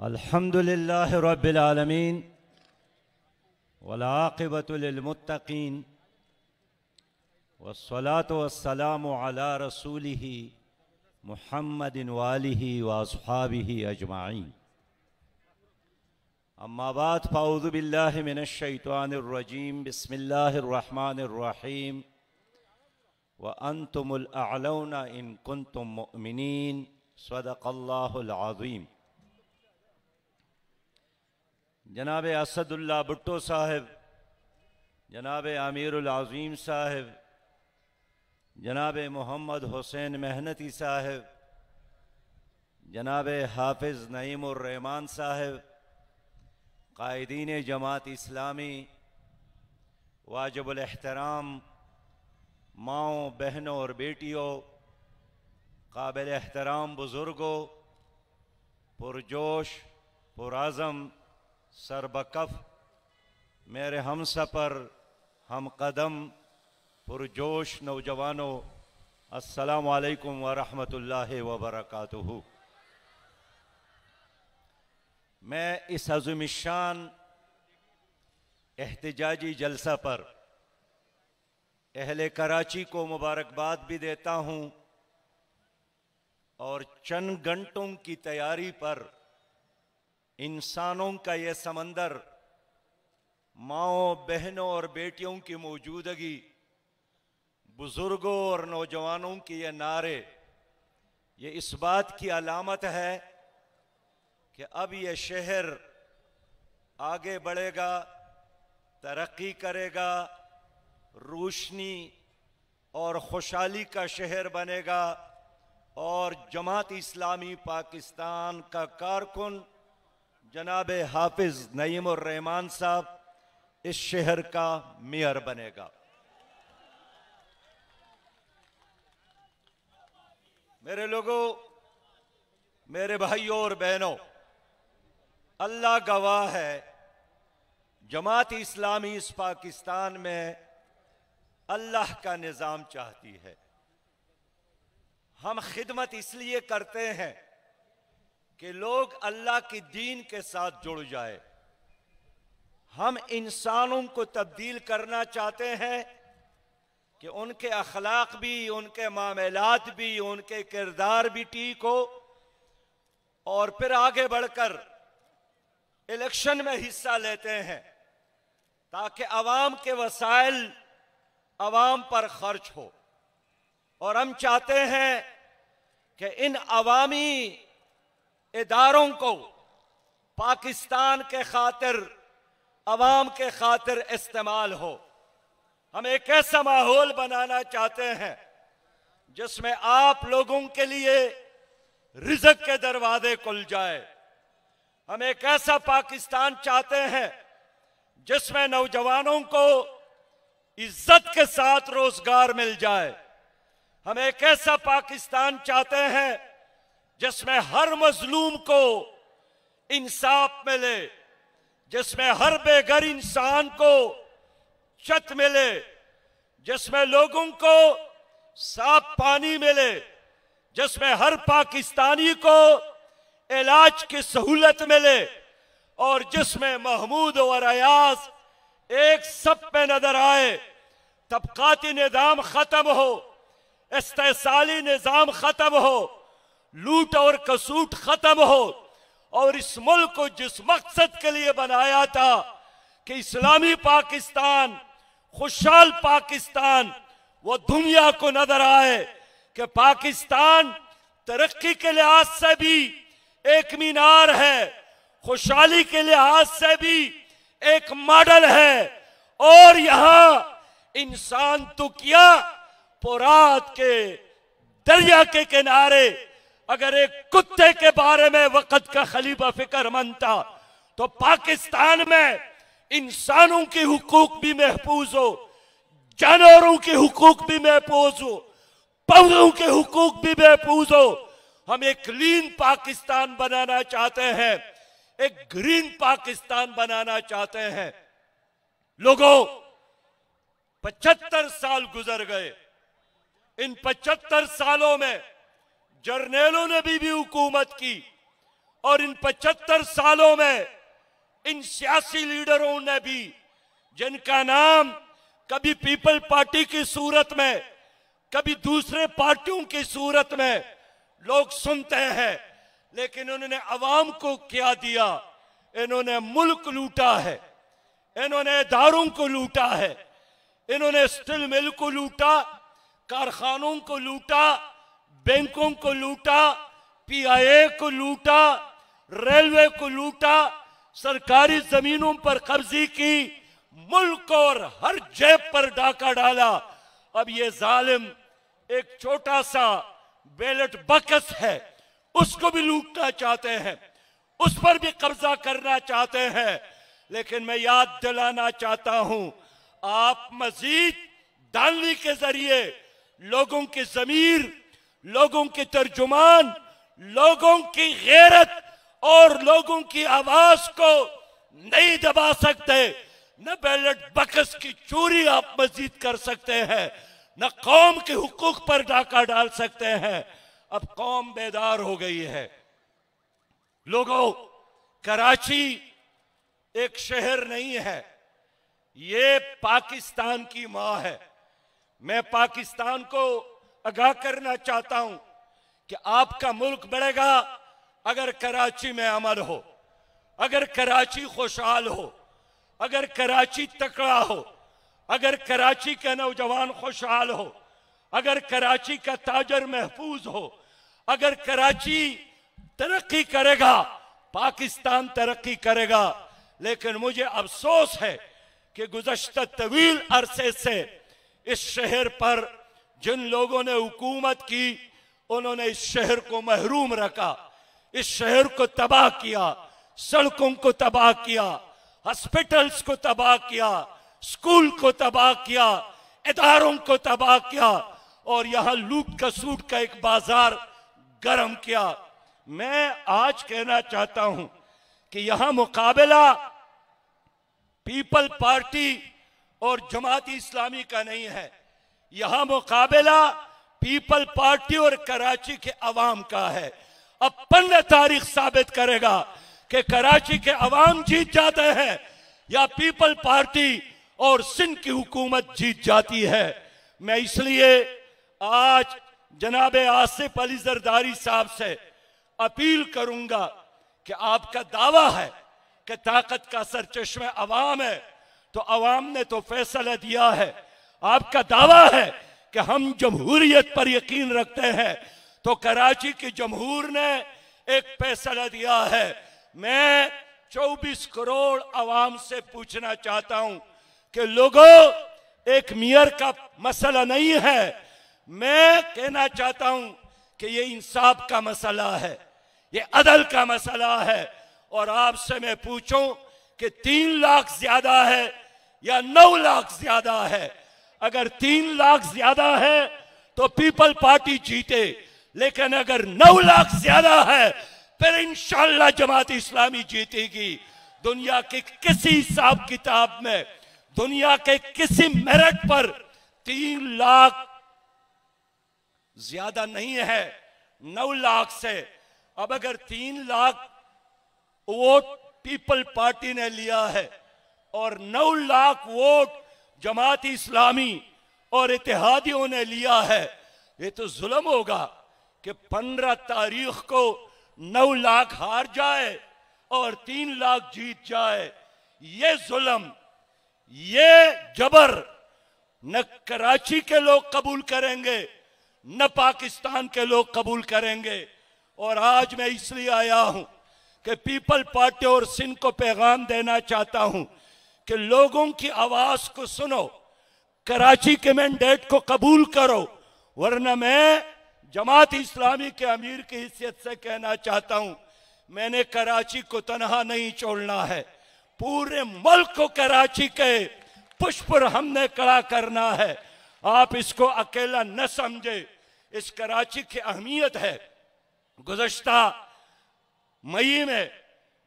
अल्हम्दुलिल्लाहि रब्बिल आलमीन वल आक़िबतु लिल मुत्तक़ीन वस्सलातु वस्सलामु अला रसूलिही मुहम्मदिन व आलिही व अस्हाबिही अजमाईन। अम्मा बाद फ़अऊज़ु बिल्लाहि मिनश शैतानिर रजीम। बिस्मिल्लाहिर रहमानिर रहीम। व अंतुमुल अअलौना इन कुंतुम मुअमिनीन। सदक़ल्लाहुल अज़ीम। जनाब असदुल्ला भुट्टो साहिब, जनाब अमीरुल अज़ीम साहिब, जनाब मोहम्मद हुसैन मेहनती साहिब, जनाब हाफिज़ नईमुर रहमान साहिब, कायदीन जमात इस्लामी, वाजिबुल एहतराम माओं बहनों और बेटियों, काबिल एहतराम बुज़ुर्गों, पुरजोश पुराज़म सरबकफ मेरे हम सफ़र हम कदम पुरजोश नौजवानों, अस्सलामु अलैकुम व रहमतुल्लाहि व बरकातुहू। मैं इस अज़ीम-ए-शान एहतिजाजी जलसा पर अहले कराची को मुबारकबाद भी देता हूँ और चंद घंटों की तैयारी पर इंसानों का ये समंदर, माओं बहनों और बेटियों की मौजूदगी, बुजुर्गों और नौजवानों के ये नारे, ये इस बात की अलामत है कि अब ये शहर आगे बढ़ेगा, तरक्की करेगा, रोशनी और खुशहाली का शहर बनेगा और जमात इस्लामी पाकिस्तान का कारकुन जनाब हाफिज नईमुर रहमान साहब इस शहर का मेयर बनेगा। मेरे लोगों, मेरे भाइयों और बहनों, अल्लाह गवाह है, जमात इस्लामी इस पाकिस्तान में अल्लाह का निज़ाम चाहती है। हम खिदमत इसलिए करते हैं कि लोग अल्लाह के दीन के साथ जुड़ जाए। हम इंसानों को तब्दील करना चाहते हैं कि उनके अखलाक भी, उनके मामलात भी, उनके किरदार भी ठीक हो और फिर आगे बढ़कर इलेक्शन में हिस्सा लेते हैं ताकि अवाम के वसाइल अवाम पर खर्च हो। और हम चाहते हैं कि इन अवामी इदारों को पाकिस्तान के खातिर, अवाम के खातिर इस्तेमाल हो। हम एक ऐसा माहौल बनाना चाहते हैं जिसमें आप लोगों के लिए रिज़्क़ के दरवाजे खुल जाए। हम एक ऐसा पाकिस्तान चाहते हैं जिसमें नौजवानों को इज्जत के साथ रोजगार मिल जाए। हम एक ऐसा पाकिस्तान चाहते हैं जिसमें हर मजलूम को इंसाफ मिले, जिसमें हर बेघर इंसान को छत मिले, जिसमें लोगों को साफ पानी मिले, जिसमें हर पाकिस्तानी को इलाज की सहूलत मिले और जिसमें महमूद और अयाज एक सब पे नजर आए। तबकाती निज़ाम खत्म हो, इस्तेसाली निज़ाम खत्म हो, लूट और कसूट खत्म हो और इस मुल्क को जिस मकसद के लिए बनाया था कि इस्लामी पाकिस्तान, खुशहाल पाकिस्तान, वो दुनिया को नजर आए कि पाकिस्तान तरक्की के लिहाज से भी एक मीनार है, खुशहाली के लिहाज से भी एक मॉडल है। और यहां इंसान तो क्या, फुरात के दरिया के किनारे अगर एक कुत्ते के बारे में वक्त का खलीफा फिक्रमंद था तो पाकिस्तान में इंसानों के हुकूक भी महफूज हो, जानवरों के हुकूक भी महफूज हो, पौधों के हुकूक भी महफूज हो। हम एक क्लीन पाकिस्तान बनाना चाहते हैं, एक ग्रीन पाकिस्तान बनाना चाहते हैं। लोगों, 75 साल गुजर गए। इन 75 सालों में जर्नेलों ने भी हुकूमत की, और इन 75 सालों में इन सियासी लीडरों ने भी, जिनका नाम कभी पीपल पार्टी की सूरत में, कभी दूसरे पार्टियों की सूरत में लोग सुनते हैं, लेकिन उन्होंने अवाम को क्या दिया? इन्होंने मुल्क लूटा है, इन्होंने इदारों को लूटा है, इन्होंने स्टील मिल को लूटा, कारखानों को लूटा, बैंकों को लूटा, पीआईए को लूटा, रेलवे को लूटा, सरकारी जमीनों पर कब्जे की, मुल्क और हर जेब पर डाका डाला। अब ये जालिम एक छोटा सा बैलेट बॉक्स है, उसको भी लूटना चाहते हैं, उस पर भी कब्जा करना चाहते हैं। लेकिन मैं याद दिलाना चाहता हूं, आप मजीद डालने के जरिए लोगों की ज़मीर, लोगों के तर्जुमान, लोगों की गैरत और लोगों की आवाज को नहीं दबा सकते। न बैलेट बॉक्स की चोरी आप मजीद कर सकते हैं, न कौम के हुकूक पर डाका डाल सकते हैं। अब कौम बेदार हो गई है। लोगों, कराची एक शहर नहीं है, ये पाकिस्तान की मां है। मैं पाकिस्तान को आगाह करना चाहता हूं कि आपका मुल्क बढ़ेगा अगर कराची में अमन हो, अगर कराची खुशहाल हो, अगर कराची तकड़ा हो, अगर कराची का नौजवान खुशहाल हो, अगर कराची का ताजर महफूज हो, अगर कराची तरक्की करेगा, पाकिस्तान तरक्की करेगा। लेकिन मुझे अफसोस है कि गुज़श्ता तवील अरसे से इस शहर पर जिन लोगों ने हुकूमत की, उन्होंने इस शहर को महरूम रखा, इस शहर को तबाह किया, सड़कों को तबाह किया, हॉस्पिटल्स को तबाह किया, स्कूल को तबाह किया, इदारों को तबाह किया और यहां लूट खसूट का एक बाजार गर्म किया। मैं आज कहना चाहता हूं कि यहां मुकाबला पीपल पार्टी और जमाती इस्लामी का नहीं है, यहां मुकाबला पीपल पार्टी और कराची के अवाम का है। अब 15 तारीख साबित करेगा कि कराची के अवाम जीत जाते हैं या पीपल पार्टी और सिंध की हुकूमत जीत जाती है। मैं इसलिए आज जनाब आसिफ अली जरदारी साहब से अपील करूंगा कि आपका दावा है कि ताकत का सरचश्मे अवाम है, तो अवाम ने तो फैसला दिया है। आपका दावा है कि हम जमहूरियत पर यकीन रखते हैं, तो कराची की जमहूर ने एक फैसला दिया है। मैं 24 करोड़ अवाम से पूछना चाहता हूं कि लोगों, एक मेयर का मसला नहीं है, मैं कहना चाहता हूं कि ये इंसाफ का मसला है, ये अदल का मसला है। और आपसे मैं पूछूं कि 3 लाख ज्यादा है या 9 लाख ज्यादा है? अगर 3 लाख ज्यादा है तो पीपल पार्टी जीते, लेकिन अगर 9 लाख ज्यादा है फिर इंशाअल्लाह जमात इस्लामी जीतेगी। दुनिया के किसी हिसाब किताब में, दुनिया के किसी मेरिट पर 3 लाख ज्यादा नहीं है 9 लाख से। अब अगर 3 लाख वोट पीपल पार्टी ने लिया है और 9 लाख वोट जमात इस्लामी और इत्तेहादियों ने लिया है, ये तो जुल्म होगा कि 15 तारीख को 9 लाख हार जाए और 3 लाख जीत जाए। ये जुल्म, ये जबर न कराची के लोग कबूल करेंगे, न पाकिस्तान के लोग कबूल करेंगे। और आज मैं इसलिए आया हूं कि पीपल पार्टी और सिंध को पैगाम देना चाहता हूं कि लोगों की आवाज को सुनो, कराची के मैंडेट को कबूल करो, वरना मैं जमात इस्लामी के अमीर की हैसियत से कहना चाहता हूं, मैंने कराची को तनहा नहीं छोड़ना है, पूरे मुल्क को कराची के पुष्प पर हमने खड़ा करना है। आप इसको अकेला न समझे, इस कराची की अहमियत है। गुज़श्ता मई में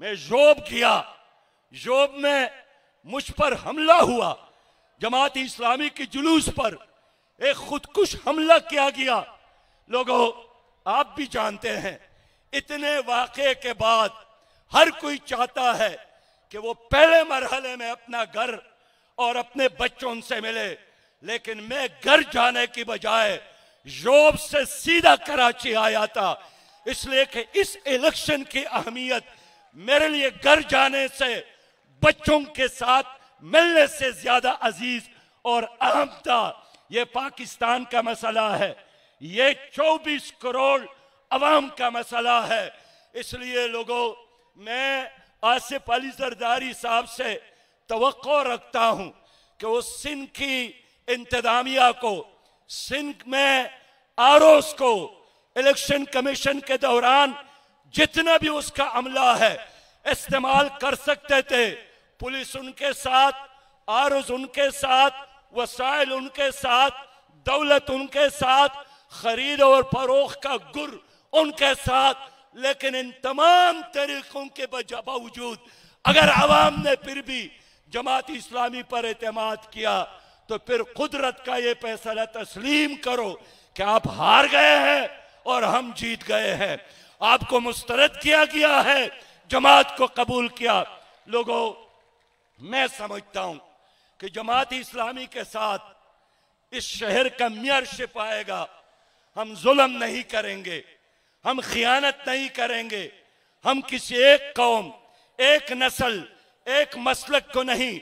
मैं जोब किया, जोब में मुझ पर हमला हुआ, जमात इस्लामी के जुलूस पर एक खुदकुश हमला किया गया। लोगों, आप भी जानते हैं इतने वाक़े के बाद हर कोई चाहता है कि वो पहले मरहले में अपना घर और अपने बच्चों से मिले, लेकिन मैं घर जाने की बजाय यूरोप से सीधा कराची आया था, इसलिए कि इस इलेक्शन की अहमियत मेरे लिए घर जाने से, बच्चों के साथ मिलने से ज्यादा अजीज और अहम था। ये पाकिस्तान का मसला है, ये 24 करोड़ अवाम का मसला है। इसलिए लोगों, मैं आसिफ अली जरदारी साहब से तवक्को रखता हूं कि वो सिंध की इंतजामिया को, सिंध में आरोस को इलेक्शन कमीशन के दौरान जितना भी उसका अमला है इस्तेमाल कर सकते थे। पुलिस उनके साथ, आरोस उनके साथ, वसाइल उनके साथ, दौलत उनके साथ, खरीद और फरोख्त का गुर उनके साथ, लेकिन इन तमाम तरीकों के बावजूद अगर आवाम ने फिर भी जमात इस्लामी पर एतमाद किया तो फिर कुदरत का ये फैसला तस्लीम करो कि आप हार गए हैं और हम जीत गए हैं। आपको मुस्तरद किया गया है, जमात को कबूल किया। लोगों, मैं समझता हूं कि जमात इस्लामी के साथ इस शहर का मेयरशिप आएगा, हम जुल्म नहीं करेंगे, हम खियानत नहीं करेंगे, हम किसी एक कौम, एक नस्ल, एक मसलक को नहीं,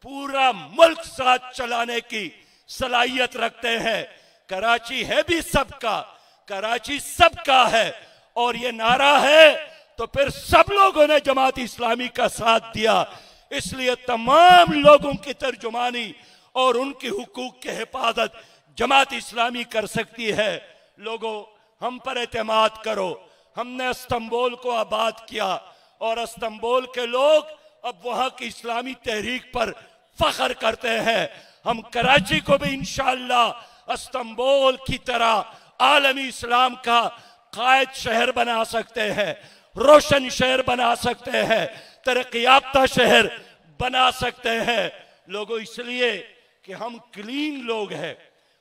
पूरा मुल्क साथ चलाने की सलाहियत रखते हैं। कराची है भी सबका, कराची सबका है, और ये नारा है तो फिर सब लोगों ने जमात इस्लामी का साथ दिया। इसलिए तमाम लोगों की तर्जुमानी और उनकी हुकूक की हिफाजत जमात इस्लामी कर सकती है। लोगों, हम पर एतमाद करो। हमने इस्तांबुल को आबाद किया और इस्तांबुल के लोग अब वहां की इस्लामी तहरीक पर फख्र करते हैं। हम कराची को भी इंशाअल्लाह इस्तांबुल की तरह आलमी इस्लाम का कायद शहर बना सकते हैं, रोशन शहर बना सकते हैं, तरक्की याफ्ता शहर बना सकते हैं। लोगों, इसलिए कि हम क्लीन लोग हैं,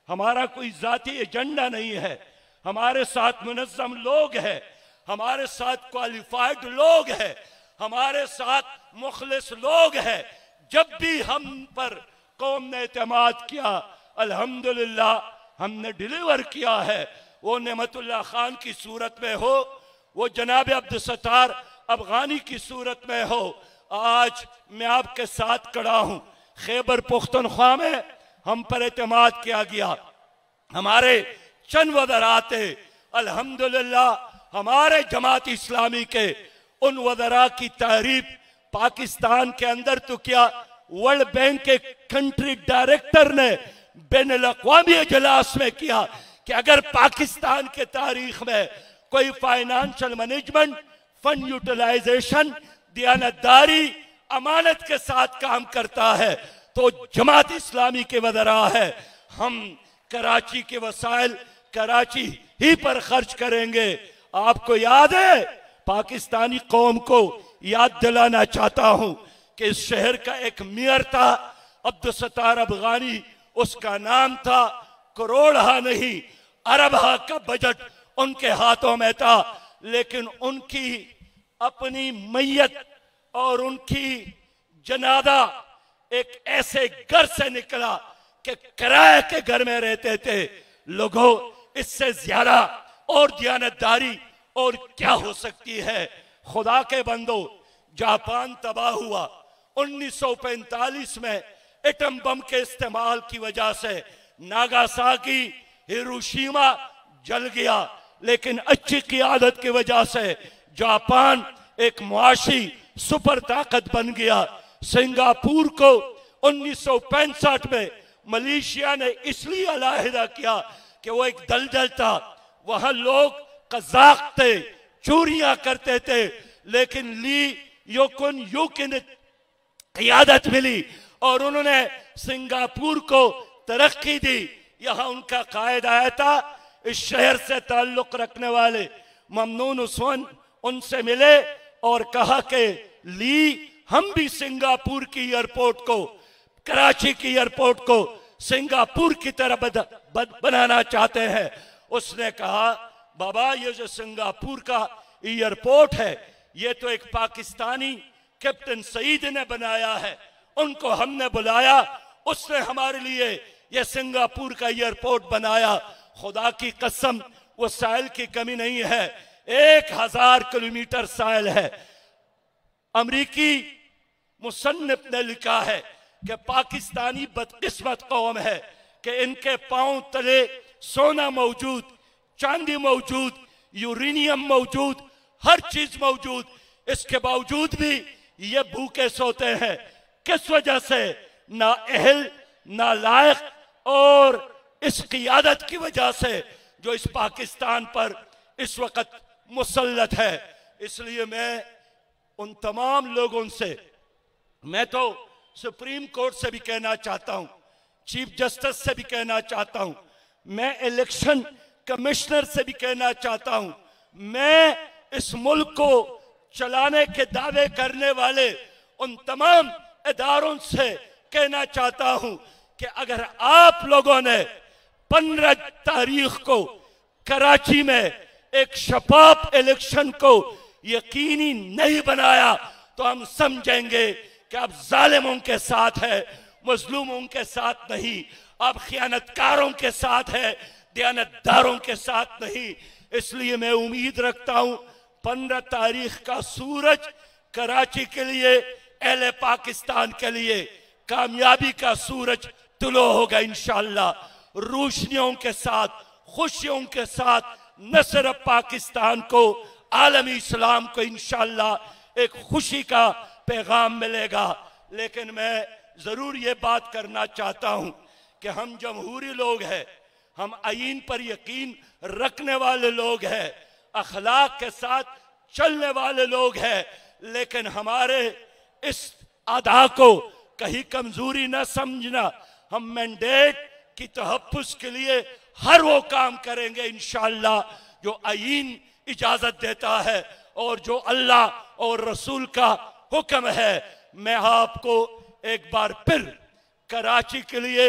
हमारा कोई जाती एजेंडा नहीं है, हमारे साथ मुनज़्ज़म लोग हैं, हमारे साथ क्वालिफाइड लोग हैं, हमारे साथ मुखलिस लोग हैं। जब भी हम पर कौम ने एतमाद किया, अल्हम्दुलिल्लाह हमने डिलीवर किया है। वो नेमतुल्लाह खान की सूरत में हो, वो जनाब अब्दुल सत्तार अफगानी की सूरत में हो, आज मैं आपके साथ खड़ा हूं। खैबर पुख्तनख्वा में हम पर एतमाद किया गया, हमारे चंद वज़रा थे, अल्हम्दुलिल्लाह हमारे जमात इस्लामी के उन वज़रा की तारीफ पाकिस्तान के अंदर तो क्या, वर्ल्ड बैंक के कंट्री डायरेक्टर ने बैनुल-अक़वामी इजलास में किया कि अगर पाकिस्तान के तारीख में कोई फाइनेंशियल मैनेजमेंट, फंड यूटिलाइजेशन, दियानतदारी, अमानत के साथ काम करता है तो जमात इस्लामी के वज़रा है। हम कराची के वसाइल कराची ही पर खर्च करेंगे। आपको याद है, पाकिस्तानी कौम को याद दिलाना चाहता हूं कि इस शहर का एक मेयर था अब्दुल सत्तार अफगानी, उसका नाम था। करोड़हा नहीं, अरबहा का बजट उनके हाथों में था, लेकिन उनकी अपनी मैयत और उनकी जनादा एक ऐसे घर से निकला कि किराए के घर में रहते थे। लोगों, इससे ज्यादा और दियानतदारी और क्या हो सकती है। खुदा के बंदो, जापान तबाह हुआ 1945 में एटम बम के इस्तेमाल की वजह से। नागासाकी, हिरोशिमा जल गया, लेकिन अच्छी क़ियादत की वजह से जापान एक मुआशी सुपर ताकत बन गया। सिंगापुर को 1965 में मलेशिया ने इसलिए अलहदा किया कि वो एक दलदल था, वहां लोग कज़ाक थे, चोरियां करते थे, लेकिन ली योकुन यूकिन क़ियादत मिली और उन्होंने सिंगापुर को तरक्की दी। यहां उनका कायद आया था, इस शहर से ताल्लुक रखने वाले ममनून उस्मान उनसे मिले और कहा कि ली, हम भी सिंगापुर की एयरपोर्ट को, कराची की एयरपोर्ट को सिंगापुर की तरह बनाना चाहते हैं। उसने कहा, बाबा, ये जो सिंगापुर का एयरपोर्ट है, ये तो एक पाकिस्तानी कैप्टन सईद ने बनाया है, उनको हमने बुलाया, उसने हमारे लिए ये सिंगापुर का एयरपोर्ट बनाया। खुदा की कसम वो साइल की कमी नहीं है, 1000 किलोमीटर साइल है। अमरीकी मुसन्निफ ने लिखा है कि पाकिस्तानी बदकिस्मत कौम है कि इनके पांव तले सोना मौजूद, चांदी मौजूद, यूरेनियम मौजूद, हर चीज मौजूद, इसके बावजूद भी ये भूखे सोते हैं। किस वजह से? ना अहल, ना लायक, और इस क़ियादत की वजह से जो इस पाकिस्तान पर इस वक्त मुसल्लत है। इसलिए मैं उन तमाम लोगों से, मैं तो सुप्रीम कोर्ट से भी कहना चाहता हूं, चीफ जस्टिस से भी कहना चाहता हूं, मैं इलेक्शन कमिश्नर से भी कहना चाहता हूं, मैं इस मुल्क को चलाने के दावे करने वाले उन तमाम इदारों से कहना चाहता हूं कि अगर आप लोगों ने 15 तारीख को कराची में एक शफाफ इलेक्शन को यकीनी नहीं बनाया तो हम समझेंगे कि आप जालिमों के साथ है, मजलूमों के साथ नहीं, आप खयानतकारों के साथ है, दयानतदारों के साथ नहीं। इसलिए मैं उम्मीद रखता हूं 15 तारीख का सूरज कराची के लिए, अहले पाकिस्तान के लिए कामयाबी का सूरज तुलो होगा इंशाअल्लाह। रोशनियों के साथ, खुशियों के साथ न सिर्फ पाकिस्तान को, आलमी इस्लाम को इंशाअल्लाह एक खुशी का पैगाम मिलेगा। लेकिन मैं जरूर ये बात करना चाहता हूं कि हम जमहूरी लोग हैं, हम आईन पर यकीन रखने वाले लोग हैं, अखलाक के साथ चलने वाले लोग हैं, लेकिन हमारे इस अदा को कहीं कमजोरी न समझना। हम मैंडेट की तहफ्फुज़ के लिए हर वो काम करेंगे इंशाअल्लाह जो आईन इजाजत देता है और जो अल्लाह और रसूल का हुक्म है। मैं आपको एक बार फिर कराची के लिए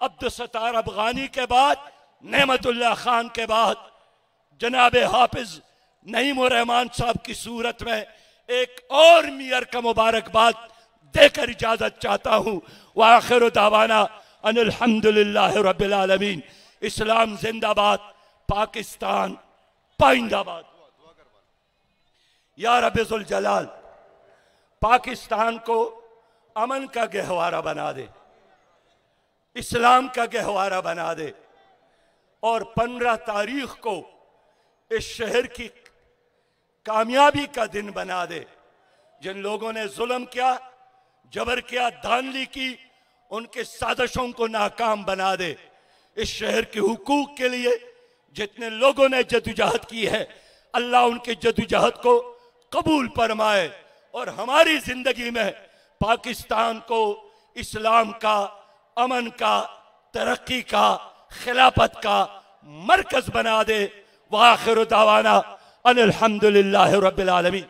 अब्दुलसत्तार अफगानी के बाद, नेमतुल्लाह खान के बाद, जनाब हाफिज नईम रहमान साहब की सूरत में एक और मेयर का मुबारकबाद देकर इजाजत चाहता हूं। व आखिर दावाना अनिल हम्दुलिल्लाहि रब्बिल आलमीन। इस्लाम जिंदाबाद, पाकिस्तान पाइंदाबाद। या रब्बे जुल जलाल पाकिस्तान को अमन का गहवारा बना दे, इस्लाम का गहवारा बना दे, और 15 तारीख को इस शहर की कामयाबी का दिन बना दे। जिन लोगों ने जुल्म किया, जबर किया, धांधली की, उनके साजिशों को नाकाम बना दे। इस शहर के हुकूक के लिए जितने लोगों ने जदोजहद की है, अल्लाह उनके जदोजहद को कबूल फरमाए और हमारी जिंदगी में पाकिस्तान को इस्लाम का, अमन का, तरक्की का, खिलाफत का मरकज बना दे। व आखिर दावाना अनिल हम्दुलिल्लाहि रब्बिल आलमीन।